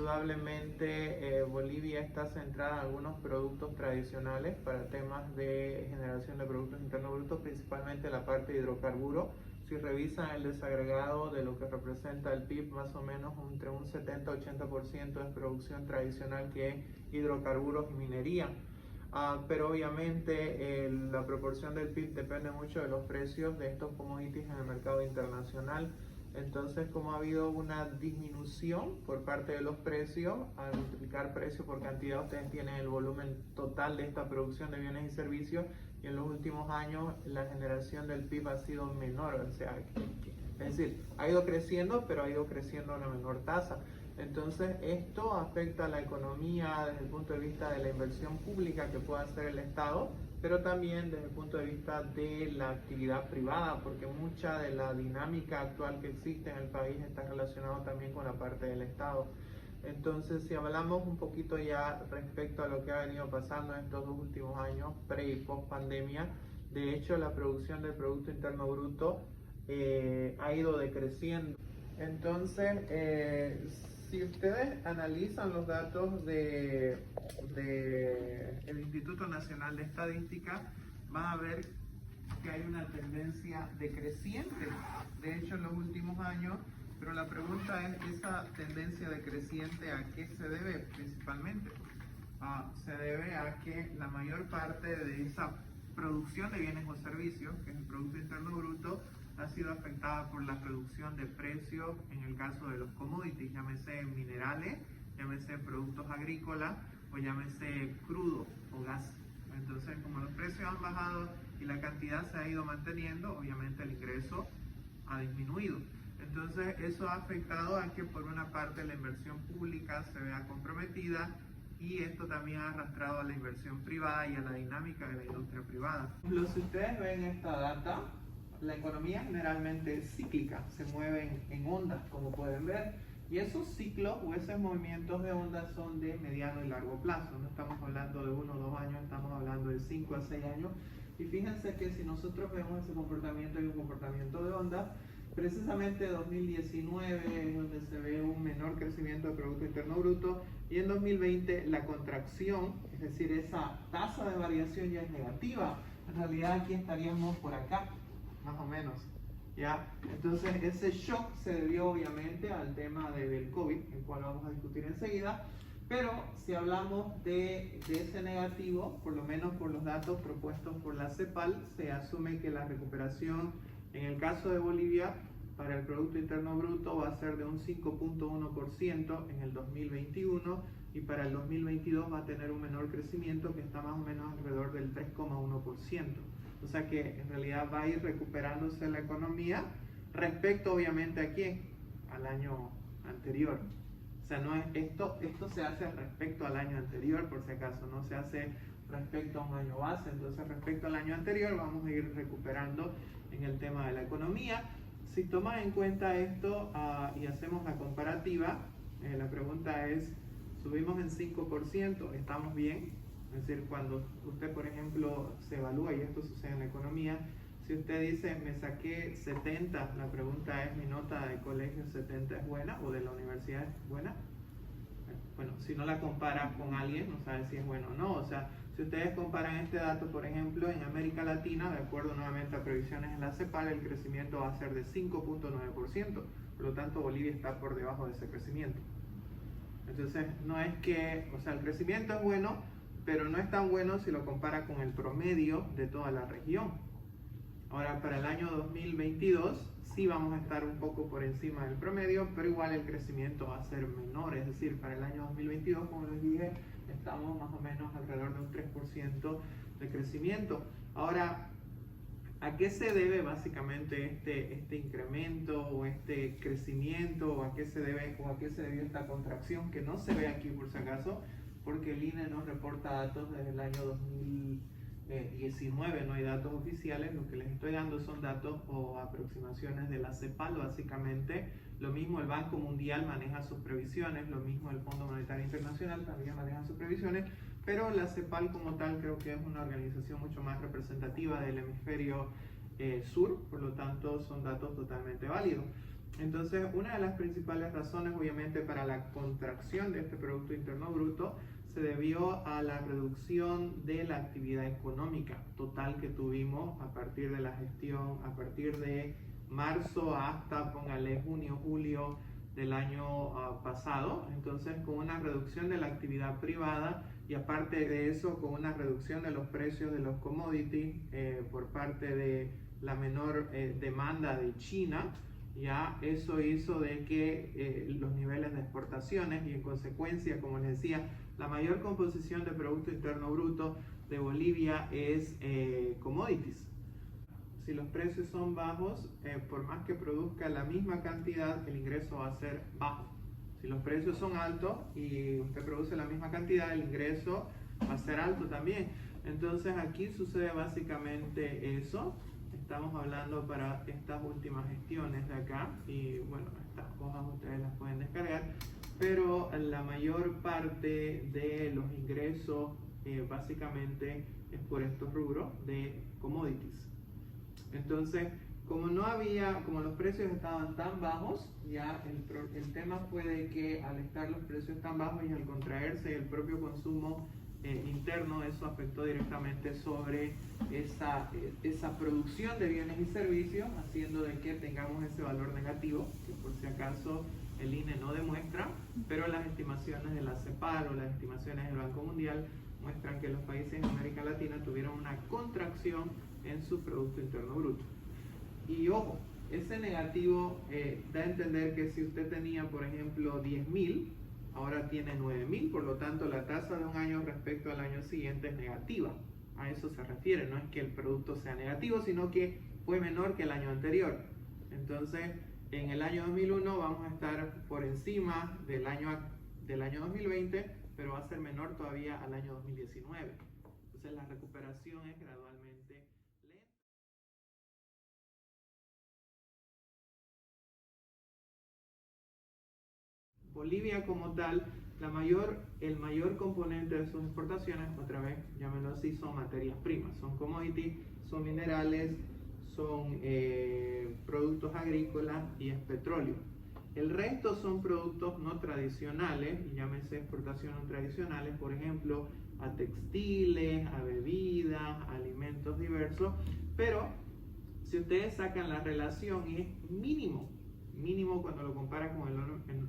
indudablemente Bolivia está centrada en algunos productos tradicionales para temas de generación de productos internos brutos, principalmente la parte de hidrocarburos. Si revisan el desagregado de lo que representa el PIB, más o menos entre un 70-80% es producción tradicional, que es hidrocarburos y minería. Pero obviamente la proporción del PIB depende mucho de los precios de estos commodities en el mercado internacional. Entonces, como ha habido una disminución por parte de los precios, al multiplicar precio por cantidad, ustedes tienen el volumen total de esta producción de bienes y servicios, y en los últimos años la generación del PIB ha sido menor, o sea, es decir, ha ido creciendo, pero ha ido creciendo a una menor tasa. Entonces, esto afecta a la economía desde el punto de vista de la inversión pública que pueda hacer el Estado, pero también desde el punto de vista de la actividad privada, porque mucha de la dinámica actual que existe en el país está relacionada también con la parte del Estado. Entonces, si hablamos un poquito ya respecto a lo que ha venido pasando en estos 2 últimos años, pre y post pandemia, de hecho la producción del Producto Interno Bruto ha ido decreciendo. Entonces, si ustedes analizan los datos del Instituto Nacional de Estadística, van a ver que hay una tendencia decreciente, de hecho en los últimos años, pero la pregunta es, ¿esa tendencia decreciente a qué se debe principalmente? Se debe a que la mayor parte de esa producción de bienes o servicios, que es el Producto Interno Bruto, ha sido afectada por la reducción de precios en el caso de los commodities, llámese minerales, llámese productos agrícolas o llámese crudo o gas. Entonces, como los precios han bajado y la cantidad se ha ido manteniendo, obviamente el ingreso ha disminuido. Entonces, eso ha afectado a que por una parte la inversión pública se vea comprometida, y esto también ha arrastrado a la inversión privada y a la dinámica de la industria privada. Si ustedes ven esta data, la economía generalmente es cíclica, se mueve en ondas, como pueden ver, y esos ciclos o esos movimientos de ondas son de mediano y largo plazo. No estamos hablando de 1 o 2 años, estamos hablando de 5 a 6 años. Y fíjense que si nosotros vemos ese comportamiento y un comportamiento de ondas, precisamente 2019 es donde se ve un menor crecimiento del Producto Interno Bruto, y en 2020 la contracción, es decir, esa tasa de variación ya es negativa. En realidad aquí estaríamos por acá, más o menos, ¿ya? Entonces ese shock se debió obviamente al tema del COVID, el cual vamos a discutir enseguida, pero si hablamos de ese negativo, por lo menos por los datos propuestos por la CEPAL, se asume que la recuperación en el caso de Bolivia para el Producto Interno Bruto va a ser de un 5.1% en el 2021, y para el 2022 va a tener un menor crecimiento que está más o menos alrededor del 3.1%. O sea que en realidad va a ir recuperándose la economía respecto obviamente a ¿qué? Al año anterior. O sea, no es esto se hace respecto al año anterior, por si acaso, no se hace respecto a un año base. Entonces, respecto al año anterior vamos a ir recuperando en el tema de la economía. Si toman en cuenta esto y hacemos la comparativa, la pregunta es, subimos en 5%, ¿estamos bien? Es decir, cuando usted, por ejemplo, se evalúa, y esto sucede en la economía, si usted dice, me saqué 70, la pregunta es, ¿mi nota de colegio 70 es buena o de la universidad es buena? Bueno, si no la compara con alguien, no sabe si es bueno o no. O sea, si ustedes comparan este dato, por ejemplo, en América Latina, de acuerdo nuevamente a previsiones en la CEPAL, el crecimiento va a ser de 5.9%. Por lo tanto, Bolivia está por debajo de ese crecimiento. Entonces, no es que, o sea, el crecimiento es bueno, pero no es tan bueno si lo compara con el promedio de toda la región. Ahora, para el año 2022 sí vamos a estar un poco por encima del promedio, pero igual el crecimiento va a ser menor. Es decir, para el año 2022, como les dije, estamos más o menos alrededor de un 3% de crecimiento. Ahora, ¿a qué se debe básicamente este incremento o este crecimiento? ¿O a qué se debe debió esta contracción que no se ve aquí por si acaso? Porque el INE nos reporta datos desde el año 2019, no hay datos oficiales. Lo que les estoy dando son datos o aproximaciones de la CEPAL, básicamente. Lo mismo el Banco Mundial maneja sus previsiones, lo mismo el Fondo Monetario Internacional también maneja sus previsiones, pero la CEPAL como tal creo que es una organización mucho más representativa del hemisferio sur, por lo tanto son datos totalmente válidos. Entonces, una de las principales razones, obviamente, para la contracción de este Producto Interno Bruto se debió a la reducción de la actividad económica total que tuvimos a partir de la gestión, a partir de marzo hasta, póngale, junio, julio del año pasado. Entonces, con una reducción de la actividad privada y aparte de eso, con una reducción de los precios de los commodities por parte de la menor demanda de China, ya eso hizo de que los niveles de exportaciones y en consecuencia, como les decía, la mayor composición de Producto Interno Bruto de Bolivia es commodities. Si los precios son bajos, por más que produzca la misma cantidad, el ingreso va a ser bajo. Si los precios son altos y usted produce la misma cantidad, el ingreso va a ser alto también. Entonces aquí sucede básicamente eso. Estamos hablando para estas últimas gestiones de acá y bueno, estas hojas ustedes las pueden descargar, pero la mayor parte de los ingresos básicamente es por estos rubros de commodities. Entonces, como los precios estaban tan bajos, ya el tema fue de que al estar los precios tan bajos y al contraerse el propio consumo interno, eso afectó directamente sobre esa producción de bienes y servicios, haciendo de que tengamos ese valor negativo, que por si acaso el INE no demuestra, pero las estimaciones de la CEPAL o las estimaciones del Banco Mundial muestran que los países en América Latina tuvieron una contracción en su Producto Interno Bruto. Y ojo, ese negativo da a entender que si usted tenía, por ejemplo, 10.000, ahora tiene 9.000, por lo tanto la tasa de un año respecto al año siguiente es negativa. A eso se refiere, no es que el producto sea negativo, sino que fue menor que el año anterior. Entonces, en el año 2001 vamos a estar por encima del año 2020, pero va a ser menor todavía al año 2019. Entonces, la recuperación es gradualmente lenta. Bolivia como tal, el mayor componente de sus exportaciones, otra vez, llámenlo así, son materias primas, son commodities, son minerales, son productos agrícolas y es petróleo. El resto son productos no tradicionales, y llámese exportaciones no tradicionales, por ejemplo, a textiles, a bebidas, a alimentos diversos, pero si ustedes sacan la relación es mínimo cuando lo compara con el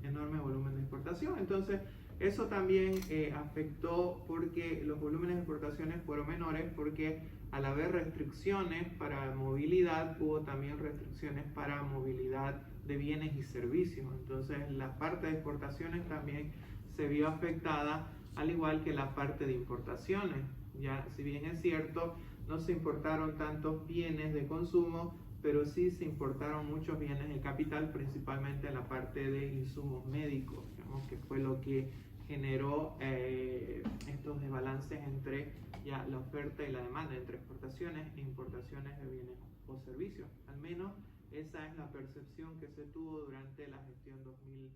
enorme volumen de exportación. Entonces, eso también afectó porque los volúmenes de exportaciones fueron menores, porque al haber restricciones para movilidad, hubo también restricciones para movilidad de bienes y servicios. Entonces, la parte de exportaciones también se vio afectada, al igual que la parte de importaciones. Ya, si bien es cierto, no se importaron tantos bienes de consumo, pero sí se importaron muchos bienes de capital, principalmente en la parte de insumos médicos, digamos, que fue lo que generó estos desbalances entre ya la oferta y la demanda, entre exportaciones e importaciones de bienes o servicios. Al menos esa es la percepción que se tuvo durante la gestión 2020.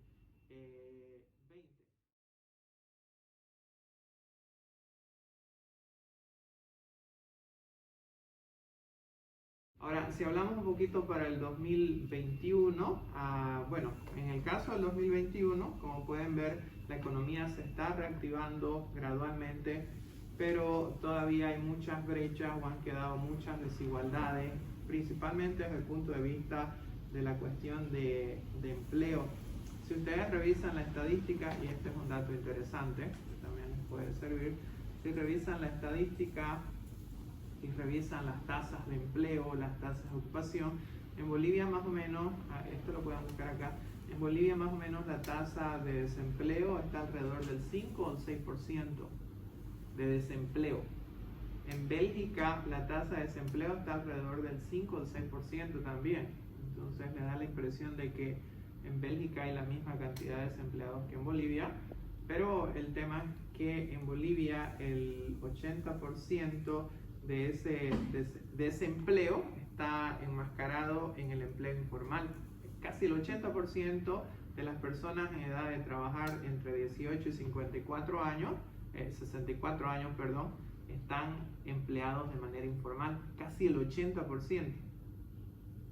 Ahora, si hablamos un poquito para el 2021, bueno, en el caso del 2021, como pueden ver, la economía se está reactivando gradualmente, pero todavía hay muchas brechas o han quedado muchas desigualdades, principalmente desde el punto de vista de la cuestión de empleo. Si ustedes revisan la estadística, y este es un dato interesante, que también les puede servir, si revisan la estadística y revisan las tasas de empleo, las tasas de ocupación, en Bolivia más o menos, esto lo pueden buscar acá, en Bolivia más o menos la tasa de desempleo está alrededor del 5 o 6% de desempleo. En Bélgica la tasa de desempleo está alrededor del 5 o 6% también. Entonces me da la impresión de que en Bélgica hay la misma cantidad de desempleados que en Bolivia, pero el tema es que en Bolivia el 80% de ese desempleo está enmascarado en el empleo informal. Casi el 80% de las personas en edad de trabajar entre 18 y 64 años, 64 años, perdón, están empleados de manera informal, casi el 80%.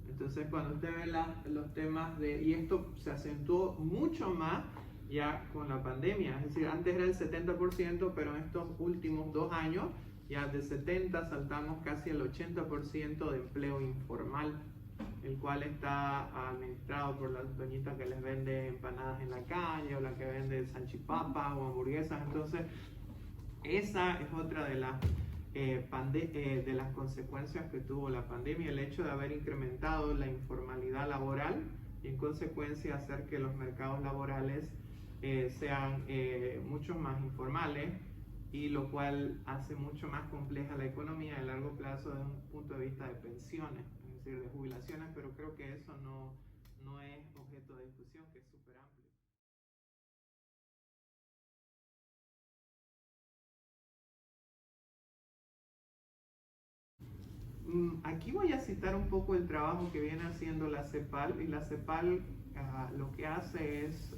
Entonces, cuando usted ve los temas y esto se acentuó mucho más ya con la pandemia, es decir, antes era el 70%, pero en estos últimos 2 años, ya de 70 saltamos casi al 80% de empleo informal, el cual está administrado por las doñitas que les vende empanadas en la calle, o la que vende salchipapas o hamburguesas. Entonces, esa es otra de las consecuencias que tuvo la pandemia, el hecho de haber incrementado la informalidad laboral y en consecuencia hacer que los mercados laborales sean mucho más informales, y lo cual hace mucho más compleja la economía a largo plazo desde un punto de vista de pensiones, es decir, de jubilaciones, pero creo que eso no es objeto de discusión, que es súper amplio. Aquí voy a citar un poco el trabajo que viene haciendo la CEPAL, y la CEPAL lo que hace es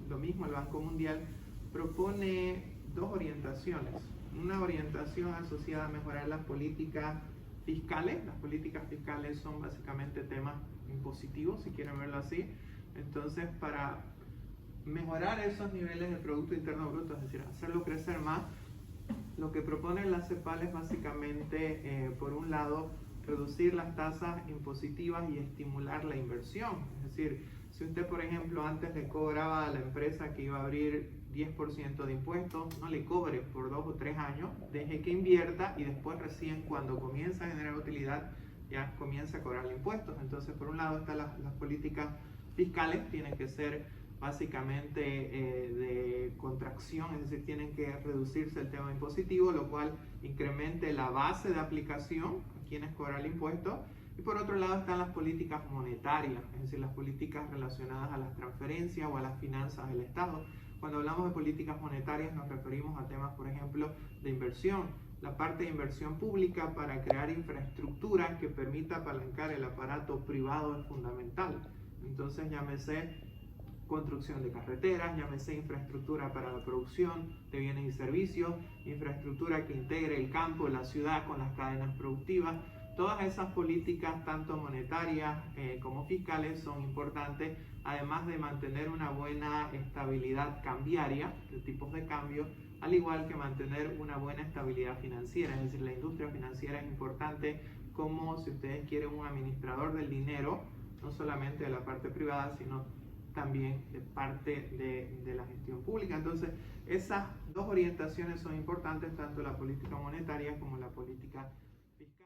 lo mismo. El Banco Mundial propone 2 orientaciones. Una orientación asociada a mejorar las políticas fiscales. Las políticas fiscales son básicamente temas impositivos, si quieren verlo así. Entonces, para mejorar esos niveles de Producto Interno Bruto, es decir, hacerlo crecer más, lo que propone la CEPAL es básicamente, por un lado, reducir las tasas impositivas y estimular la inversión. Es decir, si usted, por ejemplo, antes le cobraba a la empresa que iba a abrir 10% de impuestos, no le cobre por 2 o 3 años, deje que invierta y después recién cuando comienza a generar utilidad ya comienza a cobrarle impuestos. Entonces, por un lado están las políticas fiscales, tienen que ser básicamente de contracción, es decir, tienen que reducirse el tema impositivo, lo cual incremente la base de aplicación a quienes cobran el impuesto. Y por otro lado están las políticas monetarias, es decir, las políticas relacionadas a las transferencias o a las finanzas del Estado. Cuando hablamos de políticas monetarias nos referimos a temas, por ejemplo, de inversión. La parte de inversión pública para crear infraestructura que permita apalancar el aparato privado es fundamental. Entonces, llámese construcción de carreteras, llámese infraestructura para la producción de bienes y servicios, infraestructura que integre el campo, la ciudad con las cadenas productivas. Todas esas políticas, tanto monetarias como fiscales, son importantes, además de mantener una buena estabilidad cambiaria de tipos de cambio, al igual que mantener una buena estabilidad financiera. Es decir, la industria financiera es importante como, si ustedes quieren, un administrador del dinero, no solamente de la parte privada, sino también de parte de la gestión pública. Entonces, esas 2 orientaciones son importantes, tanto la política monetaria como la política fiscal.